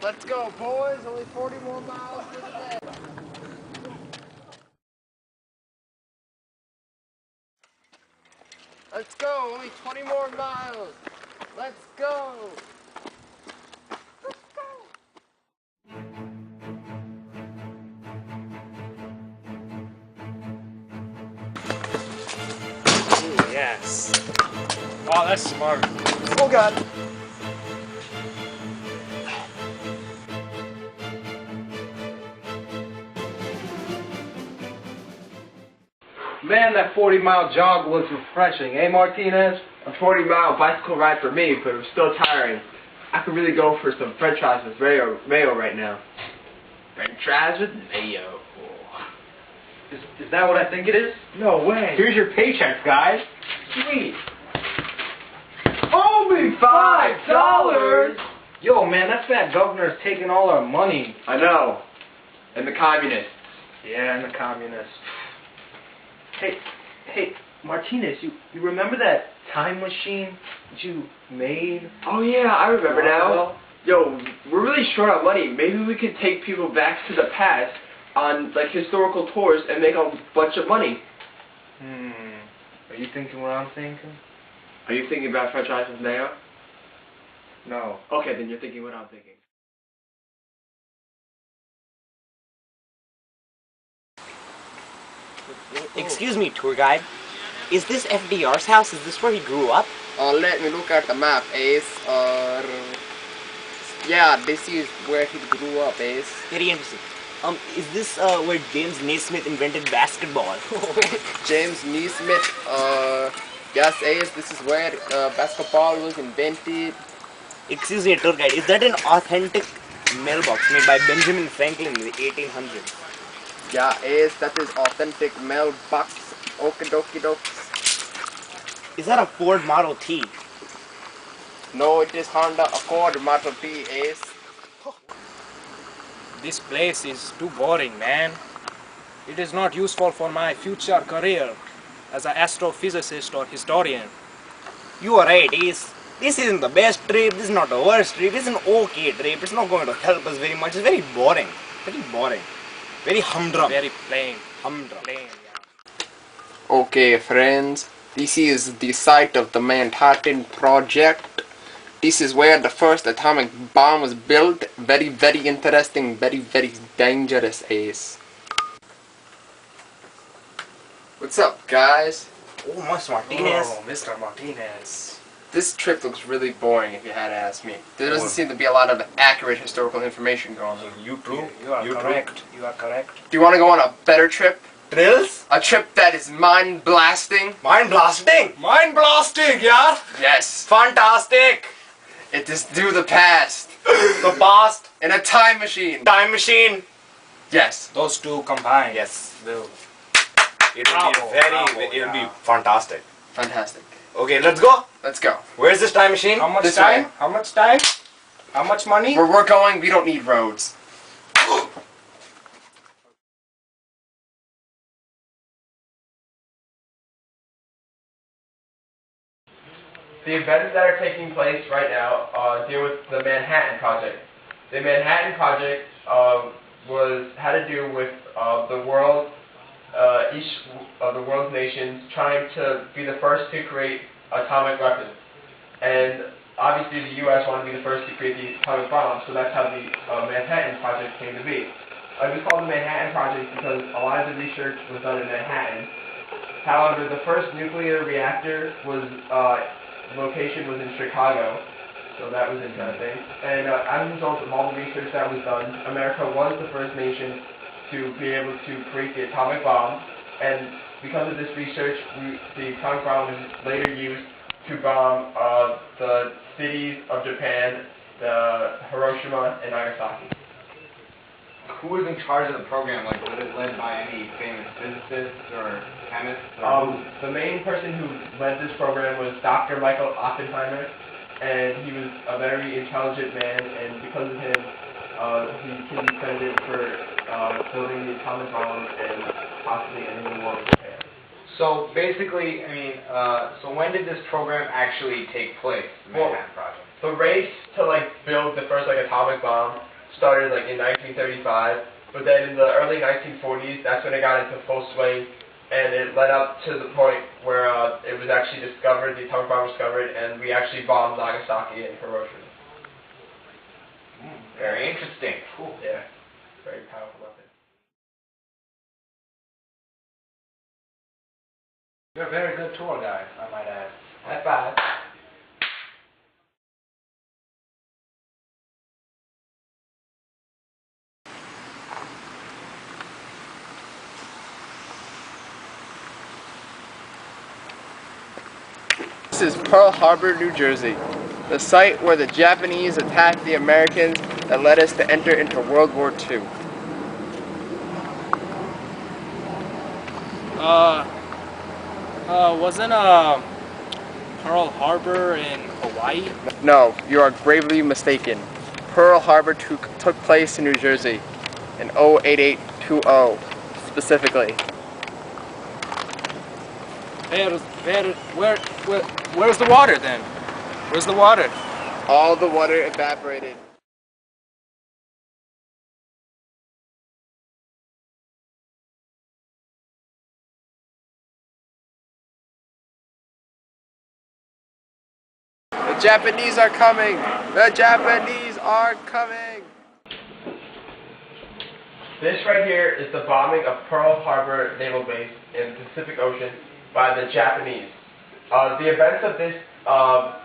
Let's go, boys. Only 40 more miles to the day. Let's go. Only 20 more miles. Let's go. Let's go. Ooh, yes. Wow, that's smart. Oh, God. Man, that 40-mile jog was refreshing, eh, Martinez? A 40-mile bicycle ride for me, but it was still tiring. I could really go for some french fries with mayo right now. French fries with mayo. Is that what I think it is? No way. Here's your paycheck, guys. Sweet. Only $5! Yo, man, that fat governor's taking all our money. I know. And the communists. Yeah, and the communists. Hey, Martinez, you remember that time machine that you made? Oh yeah, I remember now. Yo, we're really short on money. Maybe we could take people back to the past on like historical tours and make a bunch of money. Are you thinking what I'm thinking? Are you thinking about french fries with mayo? No. Okay, then you're thinking what I'm thinking. Excuse me, tour guide. Is this FDR's house? Is this where he grew up? Let me look at the map, Ace. Yeah, this is where he grew up, Ace. Very interesting. Is this where James Naismith invented basketball? James Naismith, yes, Ace, this is where basketball was invented. Excuse me, tour guide. Is that an authentic mailbox made by Benjamin Franklin in the 1800s? Yeah, Ace, that is authentic mailbox. Okie dokie dokes. Is that a Ford Model T? No, it is Honda Accord Model T, Ace. This place is too boring, man. It is not useful for my future career as an astrophysicist or historian. You are right, Ace. This isn't the best trip. This is not the worst trip. It's an okay trip. It's not going to help us very much. It's very boring. Very boring. Very humdrum. Very plain. Humdrum. Plain, yeah. Okay, friends, this is the site of the Manhattan Project. This is where the first atomic bomb was built. Very, very interesting. Very, very dangerous, Ace. What's up, guys? Oh, Mr. Martinez. Oh, Mr. Martinez. This trip looks really boring, if you had to ask me. There doesn't seem to be a lot of accurate historical information going on. You too. You are correct. You are correct. Do you want to go on a better trip? Drills? A trip that is mind-blasting? Mind blasting. Mind blasting, yeah? Yes. Fantastic. It is through the past. The past. In a time machine. Time machine. Yes. Those two combined. Yes. Will. It will be fantastic. Fantastic. Okay, let's go. Let's go. Where's this time machine? How much This time? way. How much time? How much money? Where we're going, we don't need roads. The events that are taking place right now deal with the Manhattan Project. The Manhattan Project had to do with the world, each of the world's nations trying to be the first to create atomic weapons. And obviously the U.S. wanted to be the first to create the atomic bomb, so that's how the Manhattan Project came to be. It was called the Manhattan Project because a lot of the research was done in Manhattan. However, the first nuclear reactor was location was in Chicago, so that was interesting. And as a result of all the research that was done, America was the first nation to be able to create the atomic bomb. And because of this research, the atomic bomb was later used to bomb the cities of Japan, the Hiroshima and Nagasaki. Who was in charge of the program? Like, was it led by any famous physicists or chemists? The main person who led this program was Dr. Michael Oppenheimer, and he was a very intelligent man, and because of him, he can be credited for building the atomic bomb and possibly ending the war with Japan. So basically, I mean, so when did this program actually take place? The Manhattan Project. The race to build the first atomic bomb started like in 1935, but then in the early 1940s, that's when it got into full swing, and it led up to the point where it was actually discovered, the atomic bomb was discovered, and we actually bombed Nagasaki and Hiroshima. Very interesting. Cool. Yeah. Very powerful weapon. You're a very good tour guide, I might add. High five. This is Pearl Harbor, New Jersey, the site where the Japanese attacked the Americans that led us to enter into World War II. Wasn't Pearl Harbor in Hawaii? No, you are gravely mistaken. Pearl Harbor took place in New Jersey in 08820 specifically. Where's the water then? Where's the water? All the water evaporated. The Japanese are coming! The Japanese are coming! This right here is the bombing of Pearl Harbor Naval Base in the Pacific Ocean by the Japanese. The events of this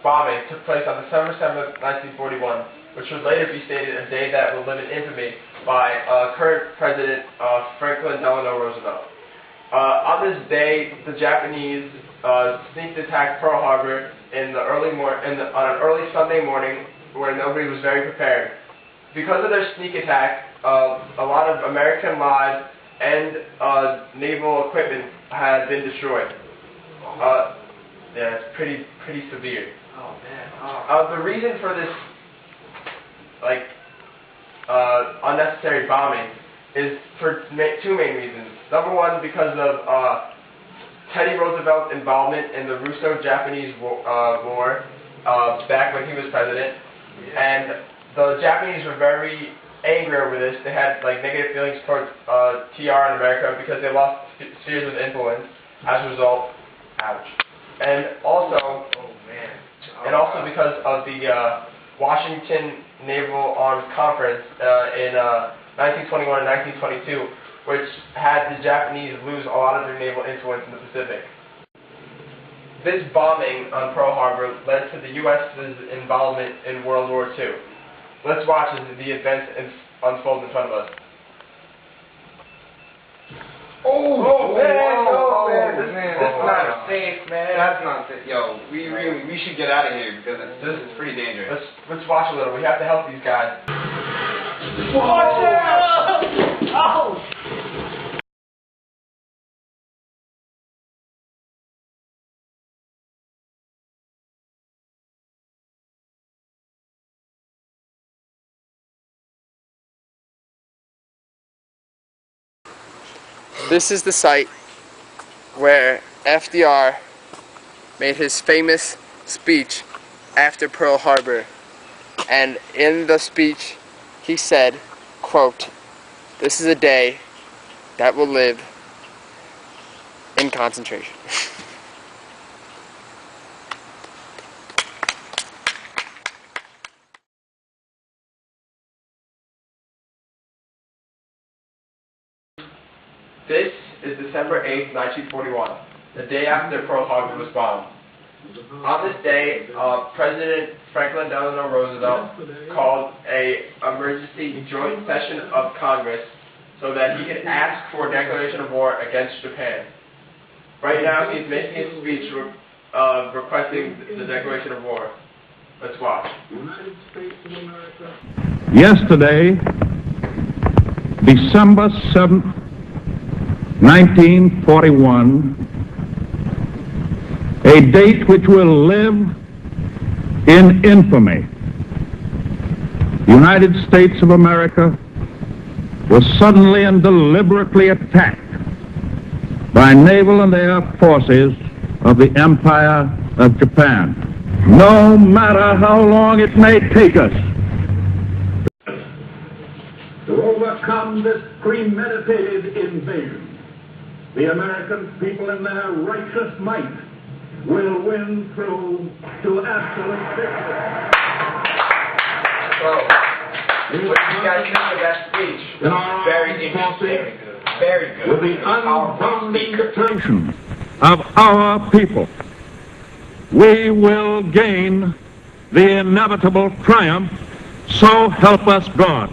bombing took place on December 7th, 1941, which would later be stated a day that will live in infamy by current President Franklin Delano Roosevelt. On this day, the Japanese sneaked attacked Pearl Harbor in the on an early Sunday morning where nobody was very prepared. Because of their sneak attack, a lot of American lives and naval equipment had been destroyed. Yeah, it's pretty severe. Oh man. The reason for this, like, unnecessary bombing is for two main reasons. Number one, because of Teddy Roosevelt's involvement in the Russo-Japanese War back when he was president, and the Japanese were very angry over this. They had like negative feelings towards TR in America because they lost spheres of influence as a result. Ouch. And also, because of the Washington Naval Arms Conference in 1921 and 1922, which had the Japanese lose a lot of their naval influence in the Pacific. This bombing on Pearl Harbor led to the U.S.'s involvement in World War II. Let's watch as the events unfold in front of us. Oh man, This is not safe, man. That's not safe. Yo, we should get out of here because this is pretty dangerous. Let's watch a little. We have to help these guys. Watch out! Oh! This is the site where FDR made his famous speech after Pearl Harbor. And in the speech, he said, quote, "This is a day that will live in concentration." This is December 8th, 1941, the day after Pearl Harbor was bombed. On this day, President Franklin Delano Roosevelt called an emergency joint session of Congress so that he could ask for a declaration of war against Japan. Right now, he's making his speech requesting the declaration of war. Let's watch. Yesterday, December 7th, 1941, a date which will live in infamy. The United States of America was suddenly and deliberately attacked by naval and air forces of the Empire of Japan. No matter how long it may take us. overcome this premeditated invasion. The American people in their righteous might will win through to absolute victory. So, what do you guys think of that speech? Very interesting. Very good. With the unbounding determination of our people, we will gain the inevitable triumph, so help us God.